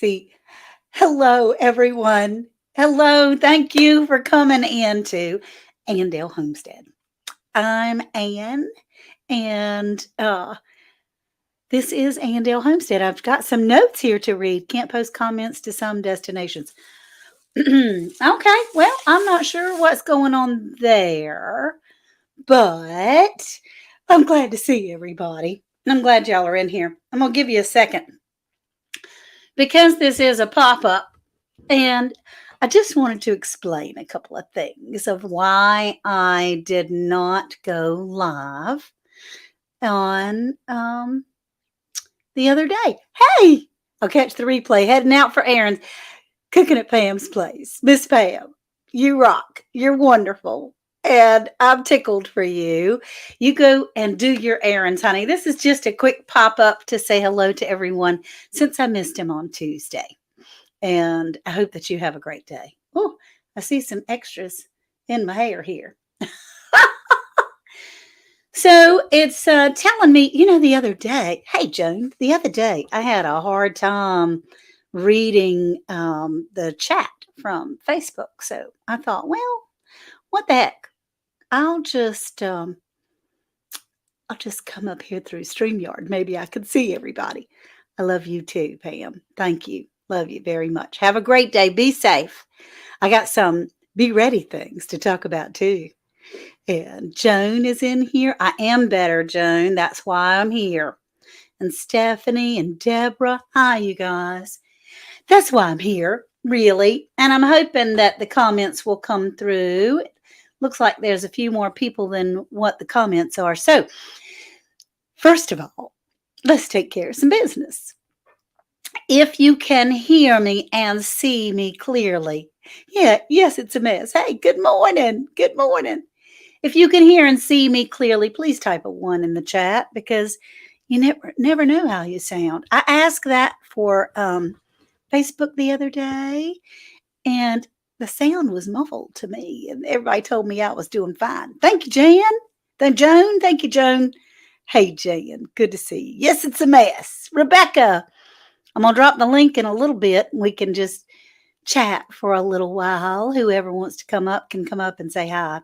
See, hello, everyone. Hello. Thank you for coming into Andale Homestead. I'm Ann, and this is Andale Homestead. I've got some notes here to read. Can't post comments to some destinations. Okay, well, I'm not sure what's going on there, but I'm glad to see everybody. I'm glad y'all are in here. I'm going to give you a second because this is a pop up. And I just wanted to explain a couple of things of why I did not go live on the other day. Hey, I'll catch the replay. Heading out for errands, cooking at Pam's place. Miss Pam, you rock. You're wonderful. And I'm tickled for you. You go and do your errands, honey. This is just a quick pop up to say hello to everyone since I missed him on Tuesday. And I hope that you have a great day. Oh, I see some extras in my hair here. So it's telling me, the other day, hey, Joan, the other day I had a hard time reading the chat from Facebook. So I thought, well, what the heck? I'll just come up here through StreamYard. Maybe I could see everybody. I love you too, Pam. Thank you. Love you very much. Have a great day. Be safe. I got some be ready things to talk about too. And Joan is in here. I am better, Joan. That's why I'm here. And Stephanie and Deborah. Hi, you guys. That's why I'm here, really. And I'm hoping that the comments will come through. It looks like there's a few more people than what the comments are. So, first of all, let's take care of some business. If you can hear me and see me clearly. Yes, it's a mess. Hey, good morning. Good morning. If you can hear and see me clearly, please type a 1 in the chat because you never know how you sound. I asked that for Facebook the other day, and the sound was muffled to me, and everybody told me I was doing fine. Thank you, Joan. Thank you, Joan. Hey, Jan, good to see you. Yes, it's a mess. Rebecca, I'm going to drop the link in a little bit. And we can just chat for a little while. Whoever wants to come up can come up and say hi.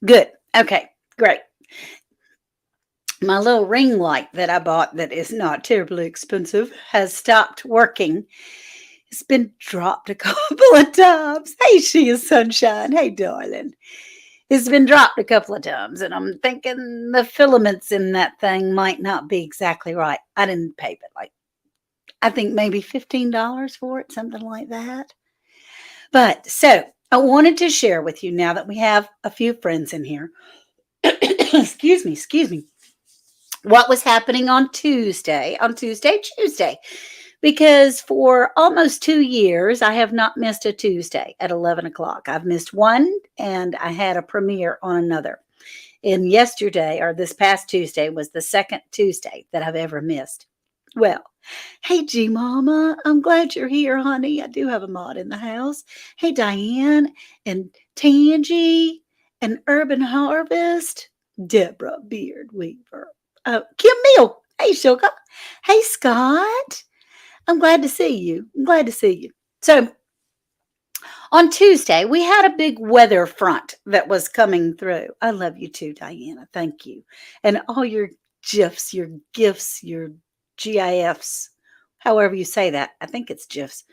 Good. Okay, great. My little ring light that I bought that is not terribly expensive has stopped working. It's been dropped a couple of times. Hey, she is sunshine. Hey, darling. It's been dropped a couple of times, and I'm thinking the filaments in that thing might not be exactly right. I didn't pay but I think maybe $15 for it, something like that. But so I wanted to share with you now that we have a few friends in here. excuse me. What was happening on Tuesday, Tuesday. Because for almost 2 years, I have not missed a Tuesday at 11 o'clock. I've missed one, and I had a premiere on another. And yesterday, or this past Tuesday, was the second Tuesday that I've ever missed. Well, hey, G Mama, I'm glad you're here, honey. I do have a mod in the house. Hey, Diane and Tangie and Urban Harvest, Deborah Beard Weaver, Kim Mill. Hey, Sugar. Hey, Scott. I'm glad to see you. So on Tuesday, we had a big weather front that was coming through. I love you too, Diana. Thank you. And all your GIFs, your GIFs, however you say that. I think it's GIFs,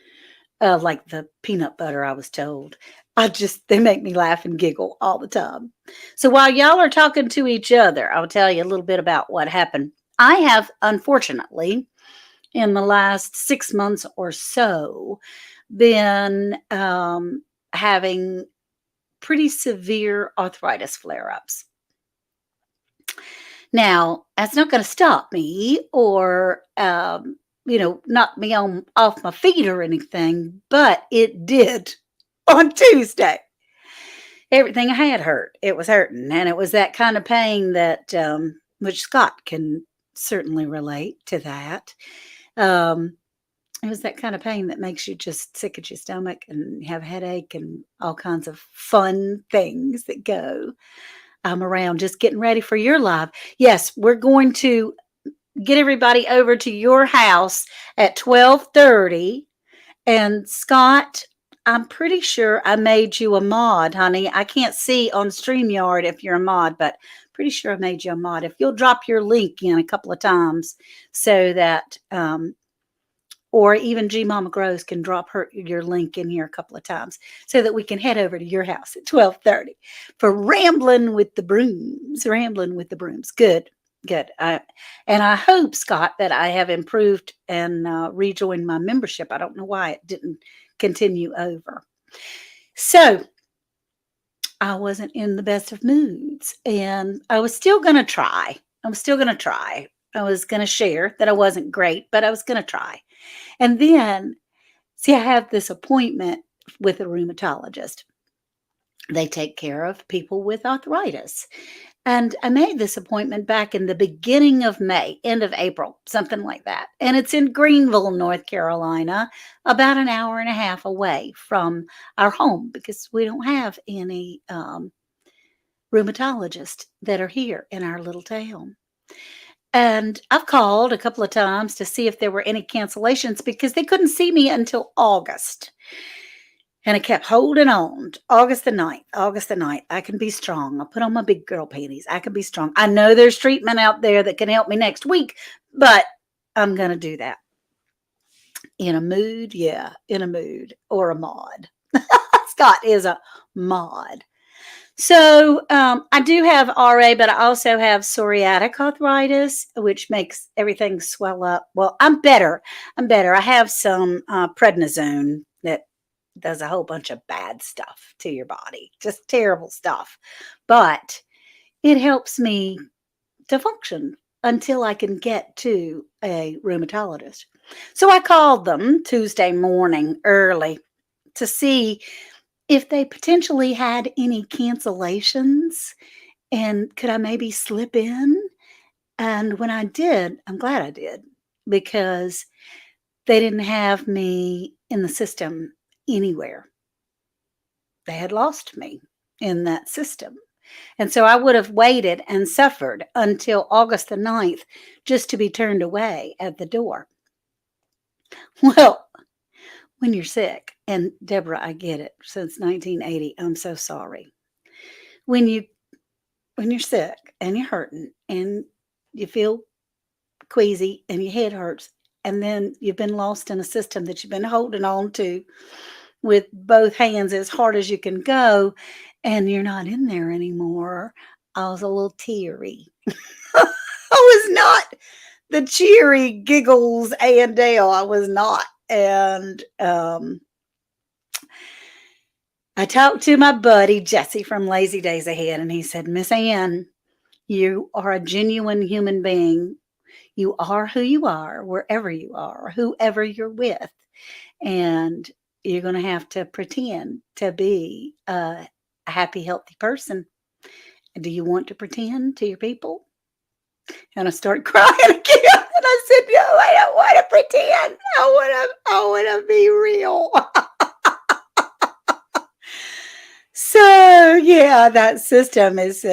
like the peanut butter, I was told. They make me laugh and giggle all the time. So while y'all are talking to each other, I'll tell you a little bit about what happened. I have, unfortunately, in the last 6 months or so, been having pretty severe arthritis flare-ups. Now, that's not going to stop me or, knock me off my feet or anything, but it did on Tuesday. Everything I had hurt. It was hurting, and it was that kind of pain that, which Scott can certainly relate to that. It was that kind of pain that makes you just sick at your stomach and have a headache and all kinds of fun things that go around just getting ready for your live. Yes, we're going to get everybody over to your house at 12:30. And Scott, I'm pretty sure I made you a mod, honey. I can't see on StreamYard if you're a mod, but pretty sure I made you a mod. If you'll drop your link in a couple of times so that or even G Mama Grows can drop your link in here a couple of times so that we can head over to your house at 12:30 for rambling with the brooms. Rambling with the brooms. Good, good. And I hope, Scott, that I have improved and rejoined my membership. I don't know why it didn't continue over. So I wasn't in the best of moods, and I was still going to try. I was going to share that I wasn't great, but I was going to try. And then, see, I have this appointment with a rheumatologist. They take care of people with arthritis. And I made this appointment back in the beginning of May, end of April, something like that. And it's in Greenville, North Carolina, about an hour and a half away from our home because we don't have any rheumatologists that are here in our little town. And I've called a couple of times to see if there were any cancellations because they couldn't see me until August. And I kept holding on. August the 9th. I can be strong. I'll put on my big girl panties. I can be strong. I know there's treatment out there that can help me next week, but I'm going to do that. In a mood? Yeah, in a mood. Or a mod. Scott is a mod. So I do have RA, but I also have psoriatic arthritis, which makes everything swell up. Well, I'm better. I have some prednisone that does a whole bunch of bad stuff to your body, just terrible stuff. But it helps me to function until I can get to a rheumatologist. So I called them Tuesday morning early to see if they potentially had any cancellations and could I maybe slip in? And when I did, I'm glad I did because they didn't have me in the system anywhere. They had lost me in that system. And so I would have waited and suffered until August the 9th just to be turned away at the door. Well, when you're sick, and Deborah, I get it, since 1980, I'm so sorry. When you're sick and you're hurting and you feel queasy and your head hurts, and then you've been lost in a system that you've been holding on to with both hands as hard as you can go, and you're not in there anymore, I was a little teary. I was not the cheery giggles Andale. I was not. And I talked to my buddy Jesse from Lazy Days Ahead, and he said, Miss Ann, you are a genuine human being. You are who you are, wherever you are, whoever you're with. And you're going to have to pretend to be a happy, healthy person. Do you want to pretend to your people? And I started crying again. And I said, no, I don't want to pretend. I want to be real. So yeah, that system is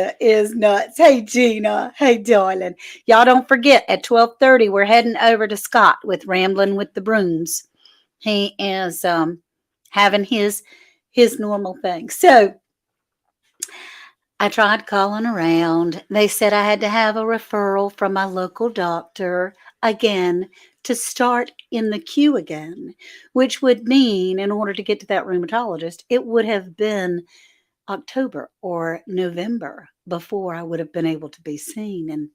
nuts. Hey Gina, hey darling, y'all don't forget at 12:30 we're heading over to Scott with Rambling with the Brooms. He is having his normal thing. So I tried calling around. They said I had to have a referral from my local doctor again to start in the queue again, which would mean in order to get to that rheumatologist, it would have been October or November before I would have been able to be seen. And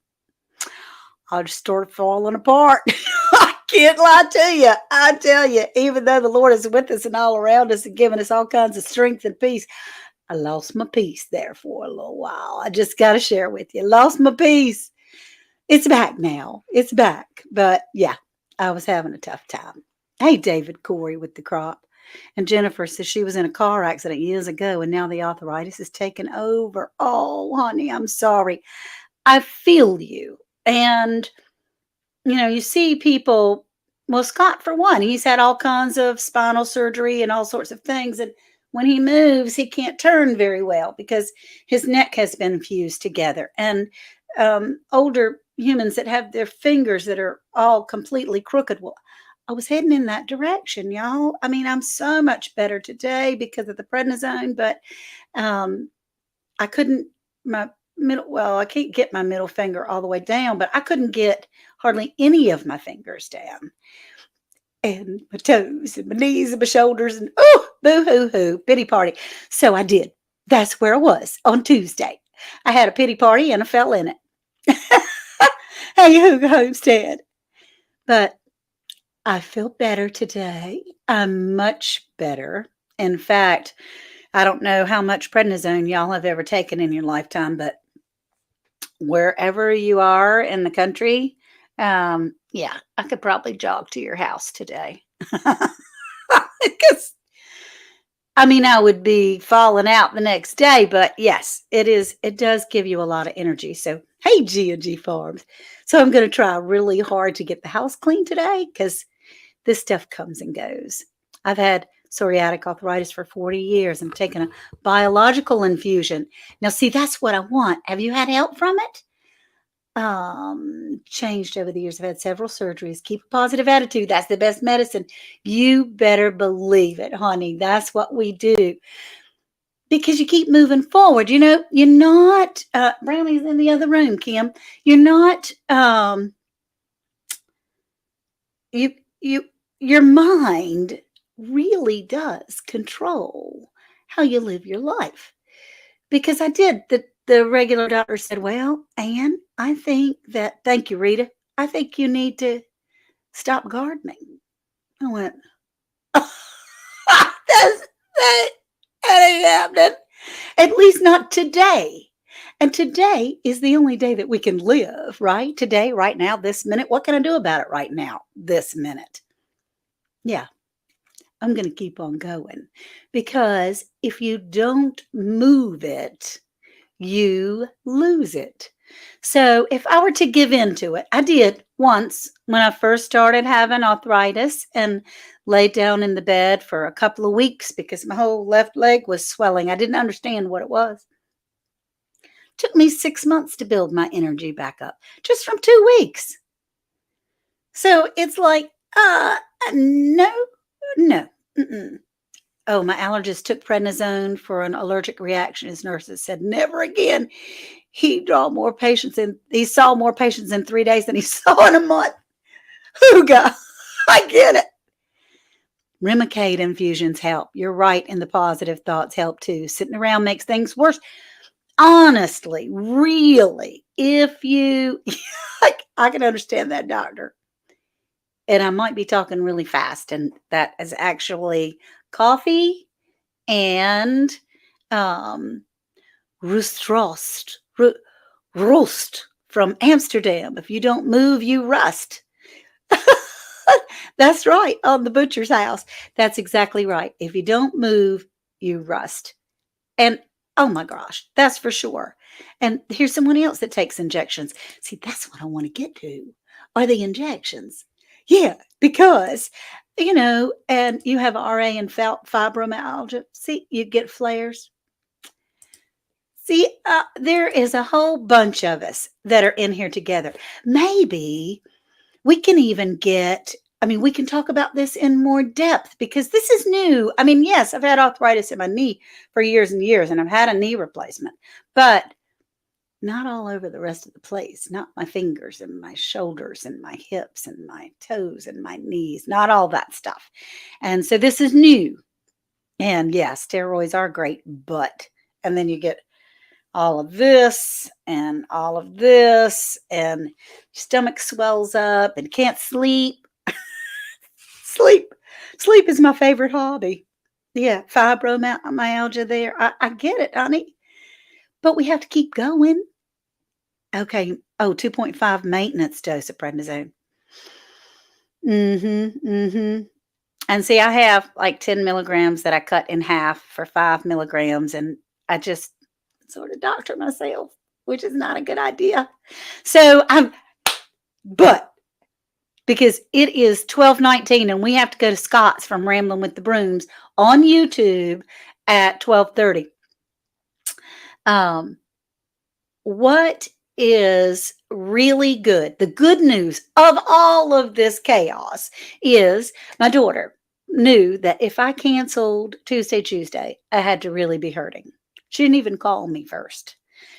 I just started falling apart. I can't lie to you. I tell you, even though the Lord is with us and all around us and giving us all kinds of strength and peace, I lost my peace there for a little while. I just got to share with you. Lost my peace. It's back now. It's back. But yeah, I was having a tough time. Hey, David Corey with the crop. And Jennifer says she was in a car accident years ago and now the arthritis is taken over. Oh, honey, I'm sorry. I feel you. And, you see people, well, Scott, for one, he's had all kinds of spinal surgery and all sorts of things. And when he moves, he can't turn very well because his neck has been fused together. And older humans that have their fingers that are all completely crooked. Well, I was heading in that direction, y'all. I mean, I'm so much better today because of the prednisone, but um, I couldn't my well, I can't get my middle finger all the way down, but I couldn't get hardly any of my fingers down. And my toes and my knees and my shoulders and oh, boo hoo hoo, pity party. So I did. That's where I was on Tuesday. I had a pity party and I fell in it. Hey, Hooga Homestead. But I feel better today. I'm much better. In fact, I don't know how much prednisone y'all have ever taken in your lifetime, but wherever you are in the country, yeah, I could probably jog to your house today. Because I mean, I would be falling out the next day, but yes, it does give you a lot of energy. So, hey, G&G Farms. So I'm going to try really hard to get the house clean today because this stuff comes and goes. I've had psoriatic arthritis for 40 years. I'm taking a biological infusion. Now, see, that's what I want. Have you had help from it? Changed over the years. I've had several surgeries. Keep a positive attitude. That's the best medicine. You better believe it, honey. That's what we do. Because you keep moving forward. You know, you're not Brownie's in the other room, Kim. You're not you your mind really does control how you live your life. Because I did. The regular doctor said, "Well, Anne, I think that thank you, Rita. I think you need to stop gardening." I went, that ain't happening. At least not today. And today is the only day that we can live, right? Today, right now, this minute. What can I do about it right now, this minute? Yeah, I'm going to keep on going because if you don't move it, you lose it. So if I were to give in to it, I did once when I first started having arthritis and laid down in the bed for a couple of weeks because my whole left leg was swelling. I didn't understand what it was. Took me 6 months to build my energy back up just from 2 weeks. So it's like, no, no. Mm-mm. Oh, my allergist took prednisone for an allergic reaction. His nurses said, never again. He saw more patients in 3 days than he saw in a month. Hooga. I get it. Remicade infusions help. You're right, and the positive thoughts help too. Sitting around makes things worse. Honestly, really, if you, I can understand that, doctor. And I might be talking really fast, and that is actually coffee and roostrost, roast from Amsterdam. If you don't move, you rust. That's right, on the butcher's house. That's exactly right. If you don't move, you rust. And oh my gosh, that's for sure. And here's someone else that takes injections. See, that's what I want to get to. Are the injections? Yeah, because and you have RA and fibromyalgia. See, you get flares. See, there is a whole bunch of us that are in here together. Maybe we can even we can talk about this in more depth because this is new. I mean, yes, I've had arthritis in my knee for years and years, and I've had a knee replacement, but not all over the rest of the place. Not my fingers and my shoulders and my hips and my toes and my knees, not all that stuff. And so this is new. And yeah, steroids are great, but, and then you get all of this and all of this, and your stomach swells up and can't sleep. Sleep is my favorite hobby. Yeah, fibromyalgia there. I get it, honey. But we have to keep going. Okay. Oh, 2.5 maintenance dose of prednisone. And see, I have like 10 milligrams that I cut in half for 5 milligrams, and I just sort of doctor myself, which is not a good idea. So but because it is 12:19 and we have to go to Scott's from Rambling with the Brooms on YouTube at 12:30. What is really good. The good news of all of this chaos is my daughter knew that if I canceled Tuesday, I had to really be hurting. She didn't even call me first.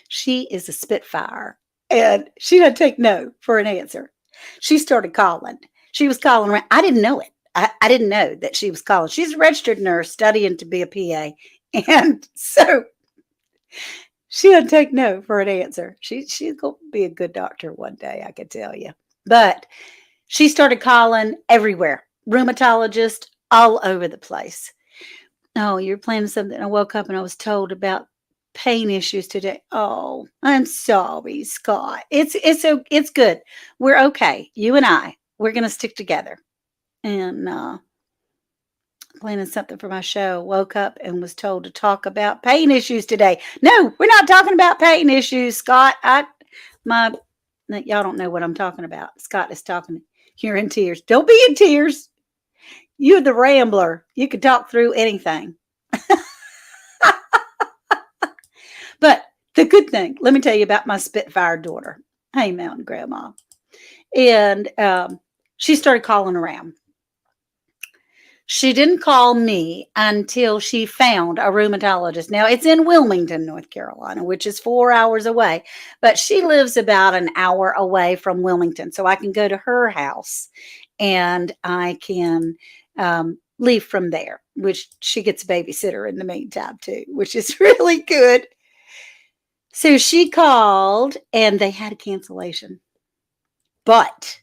She is a spitfire and she doesn't take no for an answer. She started calling. She was calling around. I didn't know it. I didn't know that she was calling. She's a registered nurse studying to be a PA. And so she doesn't take no for an answer. She's gonna be a good doctor one day, I can tell you. But she started calling everywhere, rheumatologist all over the place. Oh, you're planning something. I woke up and I was told about pain issues today. Oh, I'm sorry, Scott. It's good. We're okay. You and I, we're gonna stick together. And planning something for my show. Woke up and was told to talk about pain issues today. No, we're not talking about pain issues, Scott. My y'all don't know what I'm talking about. Scott is talking. You're in tears. Don't be in tears. You're the rambler. You can talk through anything. But the good thing, let me tell you about my Spitfire daughter. Hey, Mountain Grandma. And she started calling around. She didn't call me until she found a rheumatologist. Now, it's in Wilmington, North Carolina, which is 4 hours away, but she lives about an hour away from Wilmington. So I can go to her house and I can leave from there, which she gets a babysitter in the meantime, too, which is really good. So she called and they had a cancellation, but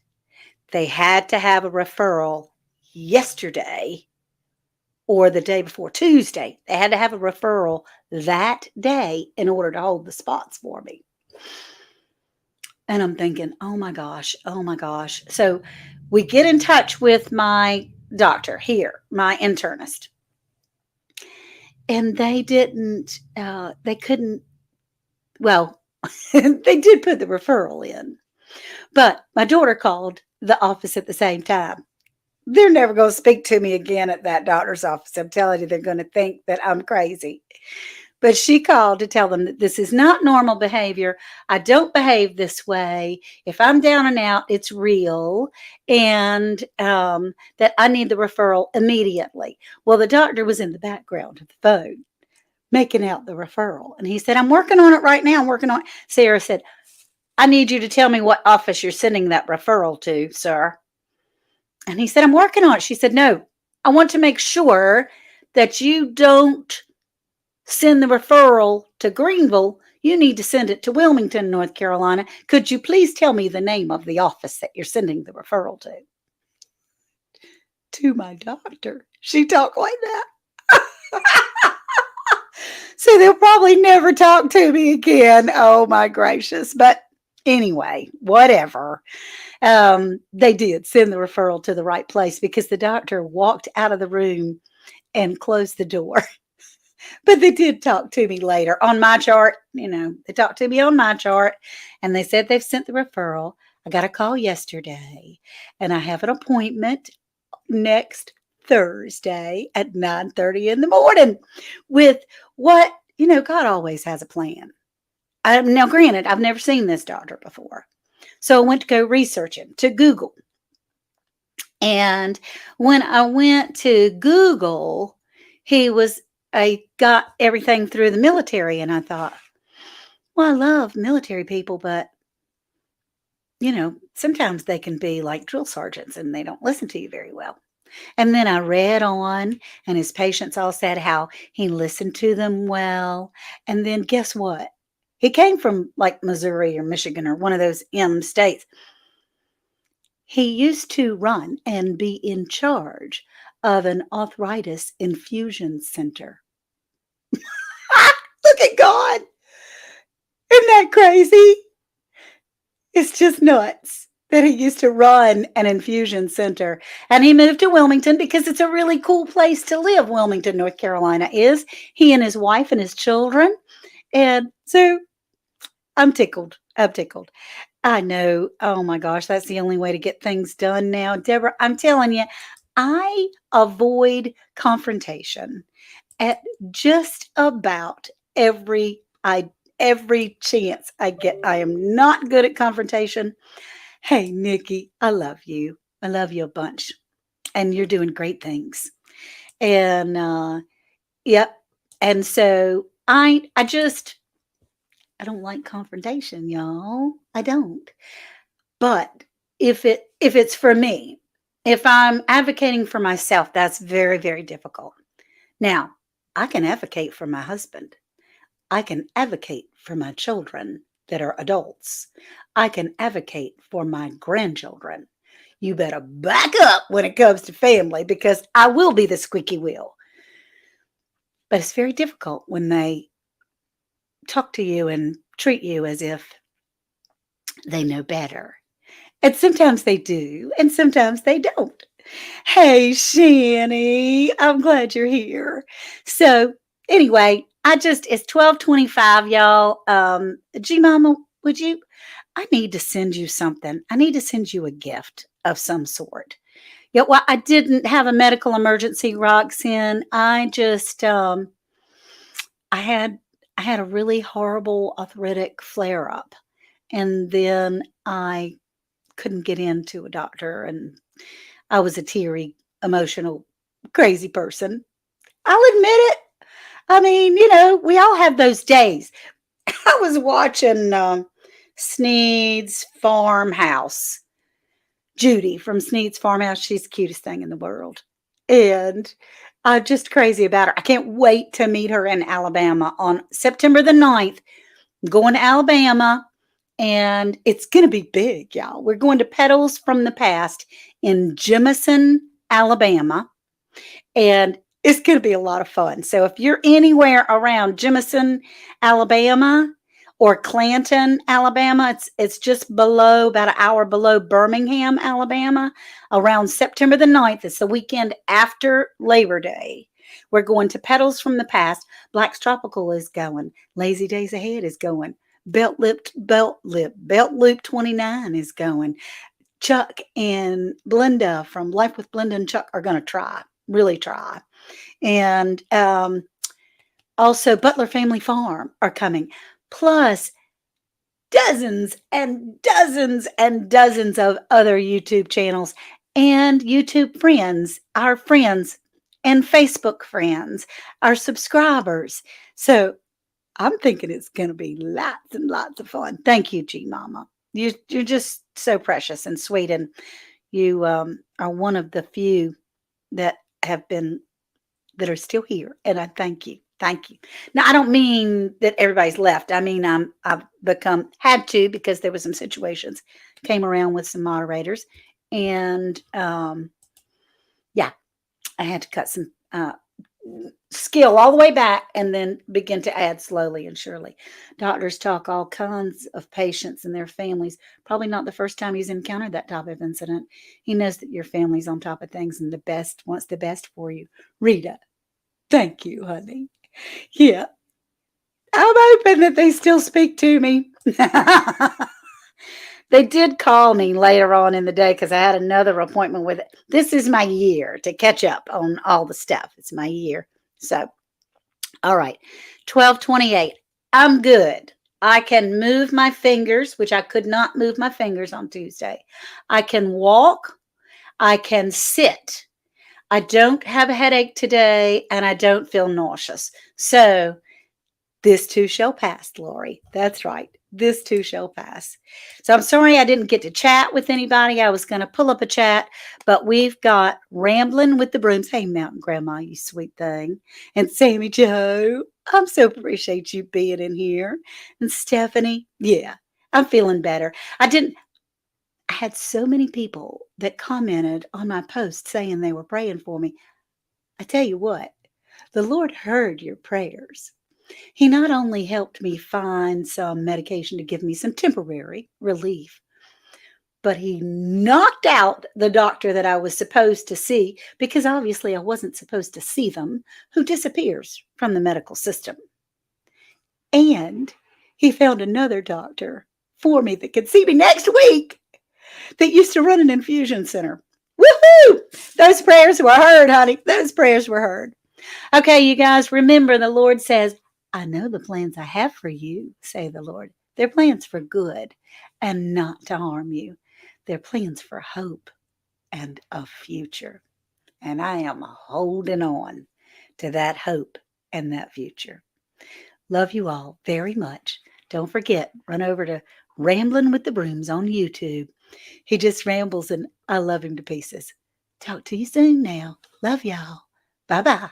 they had to have a referral yesterday or the day before Tuesday. They had to have a referral that day in order to hold the spots for me. And I'm thinking, oh my gosh, oh my gosh. So we get in touch with my doctor here, my internist. And they couldn't, well, they did put the referral in. But my daughter called the office at the same time. They're never going to speak to me again at that doctor's office. I'm telling you, they're going to think that I'm crazy. But she called to tell them that this is not normal behavior. I don't behave this way. If I'm down and out, it's real. And that I need the referral immediately. Well, the doctor was in the background of the phone making out the referral. And he said, I'm working on it right now. I'm working on it. Sarah said, I need you to tell me what office you're sending that referral to, sir. And he said, I'm working on it. She said, no, I want to make sure that you don't send the referral to Greenville. You need to send it to Wilmington, North Carolina. Could you please tell me the name of the office that you're sending the referral to? To my doctor. She talked like that. So they'll probably never talk to me again. Oh my gracious. But anyway, whatever. They did send the referral to the right place because the doctor walked out of the room and closed the door. But they did talk to me later on my chart. They talked to me on my chart and they said they've sent the referral. I got a call yesterday and I have an appointment next Thursday at 9:30 in the morning with what, God always has a plan. Now, granted, I've never seen this doctor before. So I went to go research him to Google. And when I went to Google, I got everything through the military. And I thought, well, I love military people, but, sometimes they can be like drill sergeants and they don't listen to you very well. And then I read on, and his patients all said how he listened to them well. And then guess what? He came from like Missouri or Michigan or one of those M states. He used to run and be in charge of an arthritis infusion center. Look at God. Isn't that crazy? It's just nuts that he used to run an infusion center. And he moved to Wilmington because it's a really cool place to live. Wilmington, North Carolina is. He and his wife and his children. And so I'm tickled. I know. Oh my gosh, that's the only way to get things done now. Deborah, I'm telling you, I avoid confrontation at just about every every chance I get. I am not good at confrontation. Hey, Nikki, I love you. I love you a bunch. And you're doing great things. And yep. And so I don't like confrontation, y'all. I don't. But if it's for me, if I'm advocating for myself, that's very, very difficult. Now, I can advocate for my husband. I can advocate for my children that are adults. I can advocate for my grandchildren. You better back up when it comes to family because I will be the squeaky wheel. But it's very difficult when they talk to you and treat you as if they know better. And sometimes they do, and sometimes they don't. Hey, Shani, I'm glad you're here. So, anyway, it's 12:25, y'all. G Mama, I need to send you something. I need to send you a gift of some sort. Yeah, well, I didn't have a medical emergency, Roxanne. I had a really horrible arthritic flare up, and then I couldn't get into a doctor, and I was a teary, emotional, crazy person. I'll admit it. I mean, we all have those days. I was watching Sneed's Farmhouse. Judy from Sneed's Farmhouse. She's the cutest thing in the world. And I'm just crazy about her. I can't wait to meet her in Alabama on September the 9th. I'm going to Alabama, and it's going to be big, y'all. We're going to Petals from the Past in Jemison, Alabama, and it's going to be a lot of fun. So if you're anywhere around Jemison, Alabama, or Clanton, Alabama, it's just below, about an hour below Birmingham, Alabama, around September the 9th. It's the weekend after Labor Day. We're going to Petals from the Past. Black's Tropical is going. Lazy Days Ahead is going. Belt Loop 29 is going. Chuck and Blenda from Life with Blenda and Chuck are going to really try. And also Butler Family Farm are coming. Plus dozens and dozens and dozens of other YouTube channels and YouTube friends, our friends and Facebook friends, our subscribers. So I'm thinking it's going to be lots and lots of fun. Thank you, G Mama. You're just so precious and sweet, and you are one of the few that are still here, and I thank you. Thank you. Now, I don't mean that everybody's left. I mean, I've had to, because there were some situations, came around with some moderators, and yeah, I had to cut some skill all the way back and then begin to add slowly and surely. Doctors talk all kinds of patients and their families. Probably not the first time he's encountered that type of incident. He knows that your family's on top of things and wants the best for you. Rita, thank you, honey. Yeah. I'm hoping that they still speak to me. They did call me later on in the day because I had another appointment with it. This is my year to catch up on all the stuff. It's my year. So, all right. 12:28. I'm good. I can move my fingers, which I could not move my fingers on Tuesday. I can walk. I can sit. I don't have a headache today, and I don't feel nauseous. So this too shall pass, Lori. That's right. This too shall pass. So I'm sorry I didn't get to chat with anybody. I was going to pull up a chat, but we've got Rambling with the Brooms. Hey, Mountain Grandma, you sweet thing. And Sammy Joe, I'm so appreciate you being in here. And Stephanie, yeah, I'm feeling better. I had so many people that commented on my post saying they were praying for me. I tell you what, the Lord heard your prayers. He not only helped me find some medication to give me some temporary relief, but he knocked out the doctor that I was supposed to see, because obviously I wasn't supposed to see them, who disappears from the medical system. And he found another doctor for me that could see me next week, that used to run an infusion center. Woohoo! Those prayers were heard, honey. Those prayers were heard. Okay, you guys, remember the Lord says, I know the plans I have for you, say the Lord. They're plans for good and not to harm you. They're plans for hope and a future. And I am holding on to that hope and that future. Love you all very much. Don't forget, run over to Rambling with the Brooms on YouTube. He just rambles and I love him to pieces. Talk to you soon now. Love y'all. Bye bye.